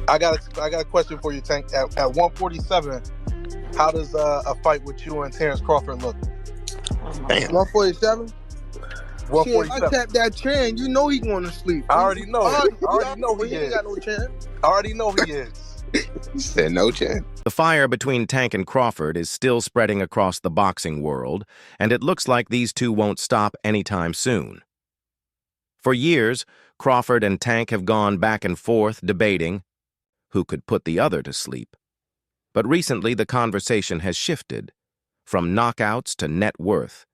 I got a question for you, Tank. At 147, how does a fight with you and Terence Crawford look? Damn. 147. Shit, if I 147. tap that chin, you know he going to sleep. I already know. I already know he he ain't is. got no chance. I already know he is. He said no chance. The fire between Tank and Crawford is still spreading across the boxing world, and it looks like these two won't stop anytime soon. For years, Crawford and Tank have gone back and forth debating who could put the other to sleep. But recently, the conversation has shifted from knockouts to net worth,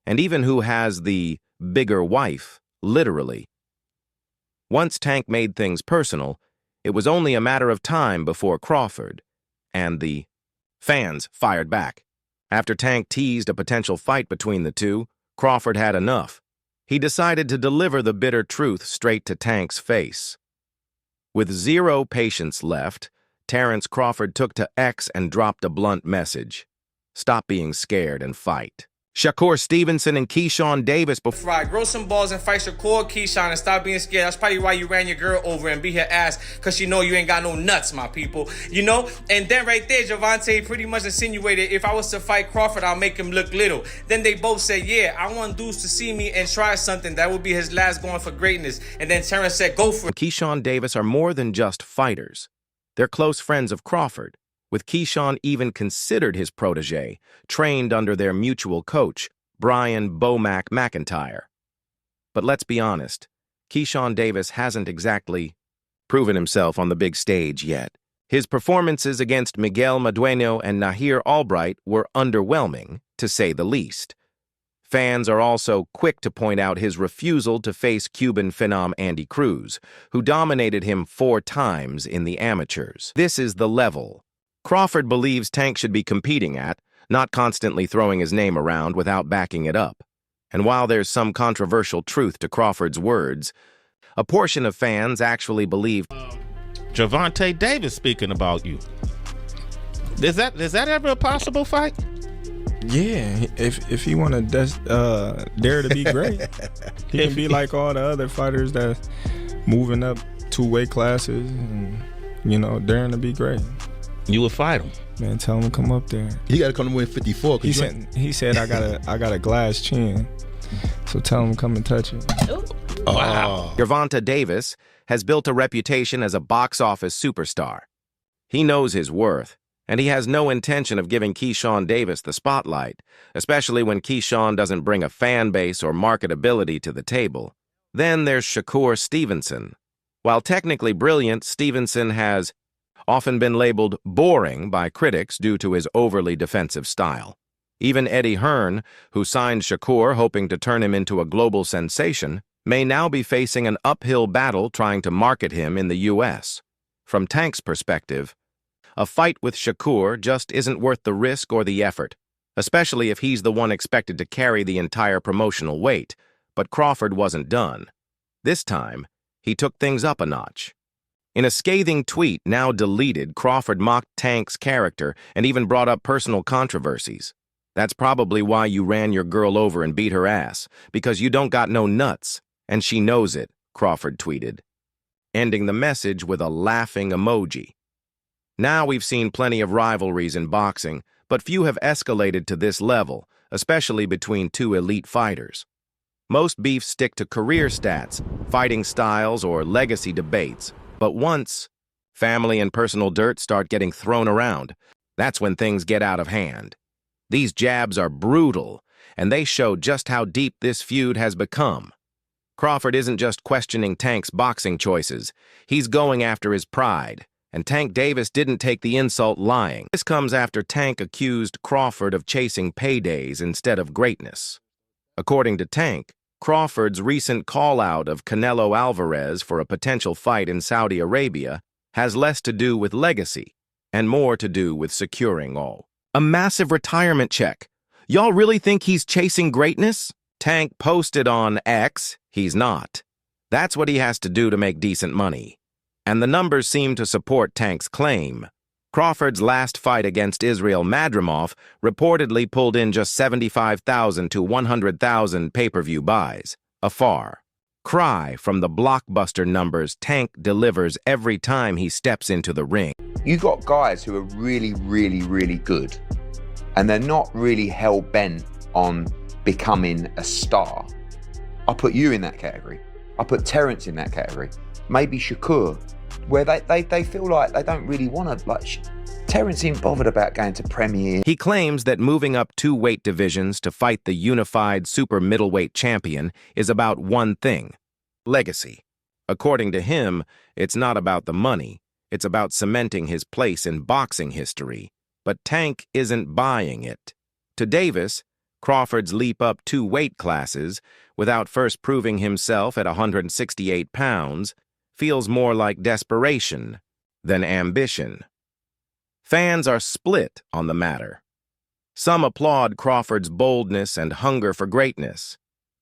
and even who has the bigger wife, literally. Once Tank made things personal, it was only a matter of time before Crawford and the fans fired back. After Tank teased a potential fight between the two, Crawford had enough. He decided to deliver the bitter truth straight to Tank's face. With zero patience left, Terence Crawford took to X and dropped a blunt message. Stop being scared and fight. Shakur Stevenson and GervontaDavis before. Right, grow some balls and fight Shakur, Keyshawn, and stop being scared. That's probably why you ran your girl over and beat her ass, because she know you ain't got no nuts, my people. You know? And then right there, Gervonta pretty much insinuated, if I was to fight Crawford, I'll make him look little. Then they both said, yeah, I want dudes to see me and try something. That would be his last going for greatness. And then Terence said, go for it. GervontaDavis are more than just fighters. They're close friends of Crawford, with Keyshawn even considered his protege, trained under their mutual coach, Brian Bomac McIntyre. But let's be honest, GervontaDavis hasn't exactly proven himself on the big stage yet. His performances against Miguel Madueno and Nahir Albright were underwhelming, to say the least. Fans are also quick to point out his refusal to face Cuban phenom Andy Cruz, who dominated him 4 times in the amateurs. This is the level Crawford believes Tank should be competing at, not constantly throwing his name around without backing it up. And while there's some controversial truth to Crawford's words, a portion of fans actually believe GervontaDavis speaking about you. Is that ever a possible fight? Yeah, if he want to dare to be great, he can be like all the other fighters that's moving up 2 weight classes and, daring to be great. You would fight him. Man, tell him to come up there. He got to come to win 54. He said I got a glass chin, so tell him to come and touch it. Wow. GervontaDavis has built a reputation as a box office superstar. He knows his worth, and he has no intention of giving GervontaDavis the spotlight, especially when Keyshawn doesn't bring a fan base or marketability to the table. Then there's Shakur Stevenson. While technically brilliant, Stevenson has often been labeled boring by critics due to his overly defensive style. Even Eddie Hearn, who signed Shakur hoping to turn him into a global sensation, may now be facing an uphill battle trying to market him in the U.S. From Tank's perspective, a fight with Shakur just isn't worth the risk or the effort, especially if he's the one expected to carry the entire promotional weight. But Crawford wasn't done. This time, he took things up a notch. In a scathing tweet now deleted, Crawford mocked Tank's character and even brought up personal controversies. That's probably why you ran your girl over and beat her ass, because you don't got no nuts, and she knows it, Crawford tweeted, ending the message with a laughing emoji. Now we've seen plenty of rivalries in boxing, but few have escalated to this level, especially between 2 elite fighters. Most beefs stick to career stats, fighting styles, or legacy debates. But once family and personal dirt start getting thrown around, that's when things get out of hand. These jabs are brutal, and they show just how deep this feud has become. Crawford isn't just questioning Tank's boxing choices. He's going after his pride, and Tank Davis didn't take the insult lying. This comes after Tank accused Crawford of chasing paydays instead of greatness. According to Tank, Crawford's recent call-out of Canelo Alvarez for a potential fight in Saudi Arabia has less to do with legacy and more to do with securing a massive retirement check. Y'all really think he's chasing greatness? Tank posted on X, he's not. That's what he has to do to make decent money. And the numbers seem to support Tank's claim. Crawford's last fight against Israel Madrimov reportedly pulled in just 75,000 to 100,000 pay-per-view buys, a far cry from the blockbuster numbers Tank delivers every time he steps into the ring. You got guys who are really, really, really good, and they're not really hell-bent on becoming a star. I put you in that category. I put Terence in that category. Maybe Shakur, where they feel like they don't really want to, like, Terence ain't bothered about going to Premier. He claims that moving up 2 weight divisions to fight the unified super middleweight champion is about one thing: legacy. According to him, it's not about the money. It's about cementing his place in boxing history. But Tank isn't buying it. To Davis, Crawford's leap up 2 weight classes, without first proving himself at 168 pounds, feels more like desperation than ambition. Fans are split on the matter. Some applaud Crawford's boldness and hunger for greatness.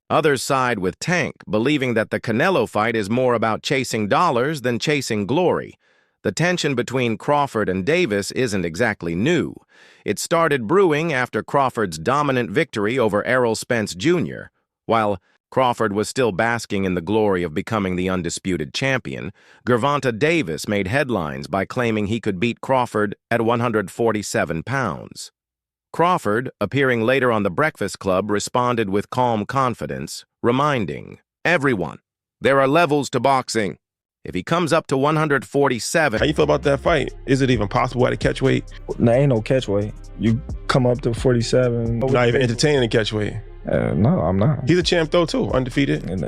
Others side with Tank, believing that the Canelo fight is more about chasing dollars than chasing glory. The tension between Crawford and Davis isn't exactly new. It started brewing after Crawford's dominant victory over Errol Spence Jr. While Crawford was still basking in the glory of becoming the undisputed champion, GervontaDavis made headlines by claiming he could beat Crawford at 147 pounds. Crawford, appearing later on The Breakfast Club, responded with calm confidence, reminding everyone, there are levels to boxing. If he comes up to 147... How you feel about that fight? Is it even possible at a catch weight? Nah, ain't no catch weight. You come up to 47. Not even entertaining a catch weight. No, I'm not. He's a champ though too, undefeated. And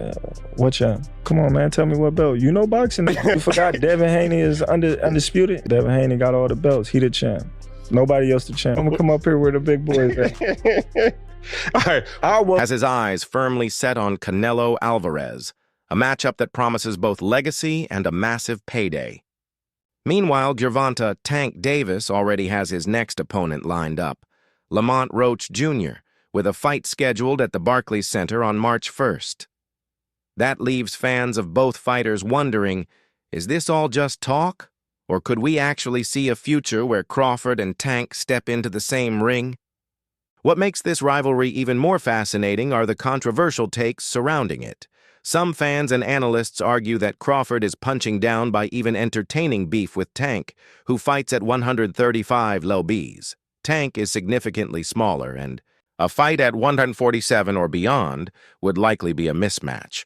what champ? Come on, man, tell me what belt. You know boxing. You forgot Devin Haney is undisputed. Devin Haney got all the belts. He the champ. Nobody else the champ. I'm gonna come up here where the big boys at. All right. Has his eyes firmly set on Canelo Alvarez, a matchup that promises both legacy and a massive payday. Meanwhile, Gervonta "Tank" Davis already has his next opponent lined up, Lamont Roach Jr., with a fight scheduled at the Barclays Center on March 1st. That leaves fans of both fighters wondering, is this all just talk? Or could we actually see a future where Crawford and Tank step into the same ring? What makes this rivalry even more fascinating are the controversial takes surrounding it. Some fans and analysts argue that Crawford is punching down by even entertaining beef with Tank, who fights at 135 lbs. Tank is significantly smaller, and a fight at 147 or beyond would likely be a mismatch.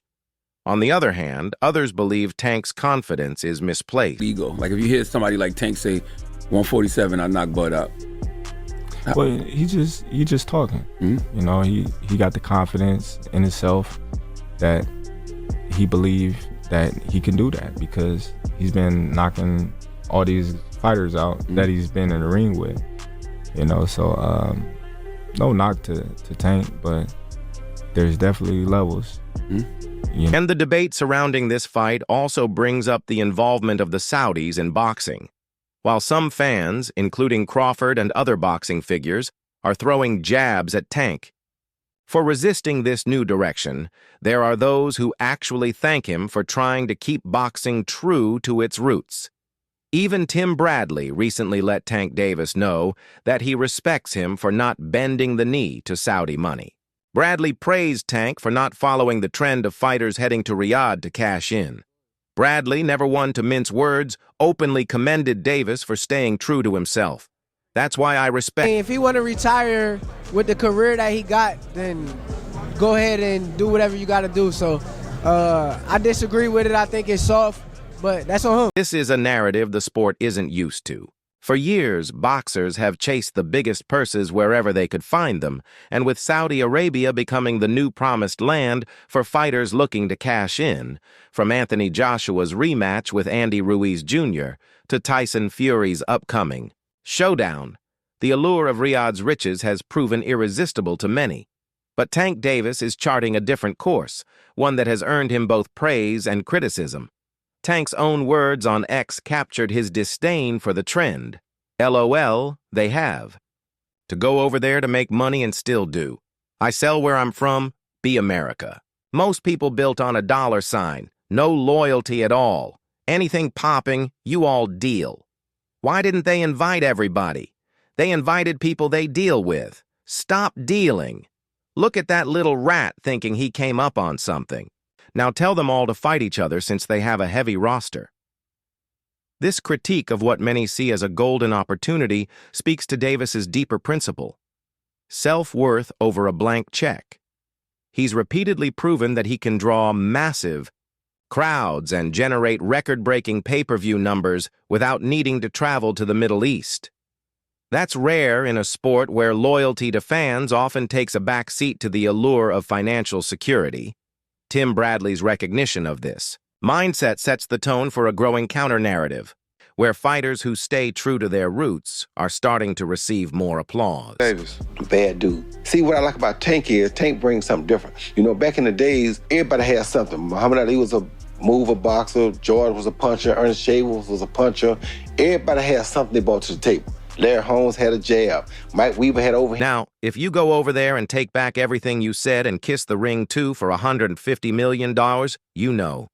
On the other hand, others believe Tank's confidence is misplaced. Ego. Like if you hear somebody like Tank say, 147, I knock Bud out. Well, he just talking. Mm-hmm. You know, he got the confidence in himself that he believed that he can do that because he's been knocking all these fighters out that he's been in the ring with. You know, so no knock to Tank, but there's definitely levels. You know? And the debate surrounding this fight also brings up the involvement of the Saudis in boxing. While some fans, including Crawford and other boxing figures, are throwing jabs at Tank. For resisting this new direction, there are those who actually thank him for trying to keep boxing true to its roots. Even Tim Bradley recently let Tank Davis know that he respects him for not bending the knee to Saudi money. Bradley praised Tank for not following the trend of fighters heading to Riyadh to cash in. Bradley, never one to mince words, openly commended Davis for staying true to himself. That's why I respect... If he want to retire with the career that he got, then go ahead and do whatever you got to do. So I disagree with it. I think it's soft, but that's on him. This is a narrative the sport isn't used to. For years, boxers have chased the biggest purses wherever they could find them, and with Saudi Arabia becoming the new promised land for fighters looking to cash in, from Anthony Joshua's rematch with Andy Ruiz Jr. to Tyson Fury's upcoming showdown, the allure of Riyadh's riches has proven irresistible to many. But Tank Davis is charting a different course, one that has earned him both praise and criticism. Tank's own words on X captured his disdain for the trend. LOL, they have. To go over there to make money and still do. I sell where I'm from, be America. Most people built on a dollar sign, no loyalty at all. Anything popping, you all deal. Why didn't they invite everybody? They invited people they deal with. Stop dealing. Look at that little rat thinking he came up on something. Now tell them all to fight each other since they have a heavy roster. This critique of what many see as a golden opportunity speaks to Davis's deeper principle: self-worth over a blank check. He's repeatedly proven that he can draw massive crowds and generate record-breaking pay-per-view numbers without needing to travel to the Middle East. That's rare in a sport where loyalty to fans often takes a back seat to the allure of financial security. Tim Bradley's recognition of this mindset sets the tone for a growing counter-narrative, where fighters who stay true to their roots are starting to receive more applause. Davis, bad dude. See, what I like about Tank is Tank brings something different. You know, back in the days, everybody had something. Muhammad Ali was a mover boxer, George was a puncher, Ernest Shavers was a puncher. Everybody had something they brought to the table. Larry Holmes had a jab. Mike Weaver had overhand. Now, if you go over there and take back everything you said and kiss the ring too for $150 million, you know.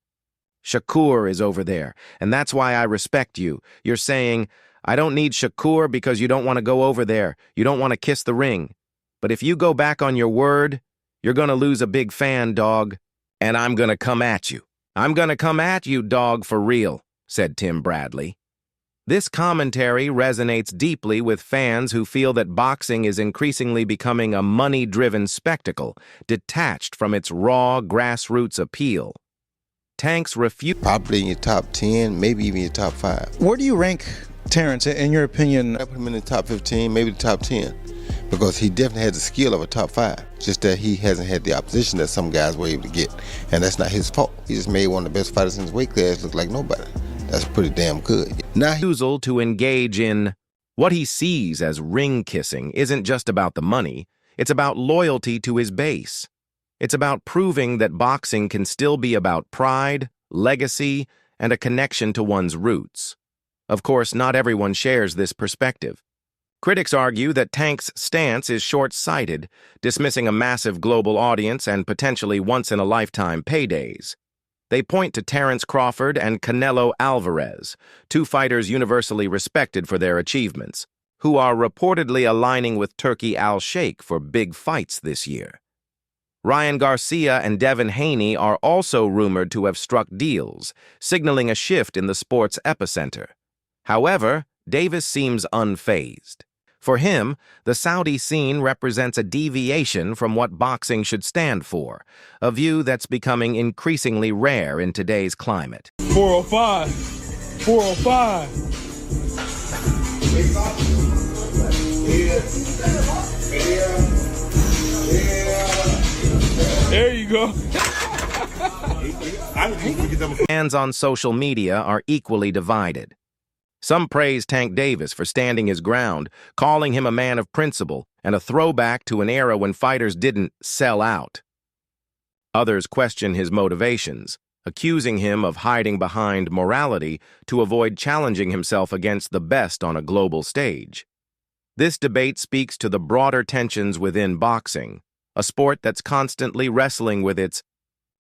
Shakur is over there, and that's why I respect you. You're saying, I don't need Shakur because you don't want to go over there. You don't want to kiss the ring. But if you go back on your word, you're going to lose a big fan, dog. And I'm going to come at you. I'm going to come at you, dog, for real, said Tim Bradley. This commentary resonates deeply with fans who feel that boxing is increasingly becoming a money-driven spectacle, detached from its raw, grassroots appeal. Tank's refute probably in your top 10, maybe even your top 5. Where do you rank Terence, in your opinion? I put him in the top 15, maybe the top 10, because he definitely has the skill of a top 5. Just that he hasn't had the opposition that some guys were able to get, and that's not his fault. He just made one of the best fighters in his weight class look like nobody. That's pretty damn good. Now refusal to engage in what he sees as ring kissing isn't just about the money. It's about loyalty to his base. It's about proving that boxing can still be about pride, legacy, and a connection to one's roots. Of course, not everyone shares this perspective. Critics argue that Tank's stance is short-sighted, dismissing a massive global audience and potentially once-in-a-lifetime paydays. They point to Terence Crawford and Canelo Alvarez, two fighters universally respected for their achievements, who are reportedly aligning with Turki Al-Sheikh for big fights this year. Ryan Garcia and Devin Haney are also rumored to have struck deals, signaling a shift in the sport's epicenter. However, Davis seems unfazed. For him, the Saudi scene represents a deviation from what boxing should stand for, a view that's becoming increasingly rare in today's climate. 405. 405. There you go. Fans on social media are equally divided. Some praise Tank Davis for standing his ground, calling him a man of principle and a throwback to an era when fighters didn't sell out. Others question his motivations, accusing him of hiding behind morality to avoid challenging himself against the best on a global stage. This debate speaks to the broader tensions within boxing, a sport that's constantly wrestling with its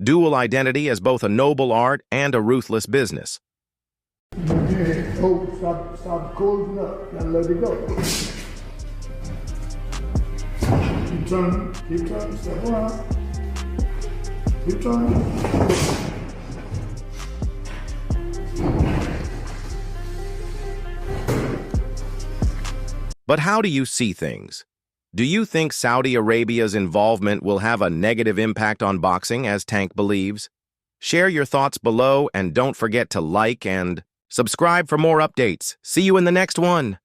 dual identity as both a noble art and a ruthless business. Oh, stop closing up. Gotta let it go. Keep turning, step around. Keep turning. But how do you see things? Do you think Saudi Arabia's involvement will have a negative impact on boxing, as Tank believes? Share your thoughts below and don't forget to like and subscribe for more updates. See you in the next one.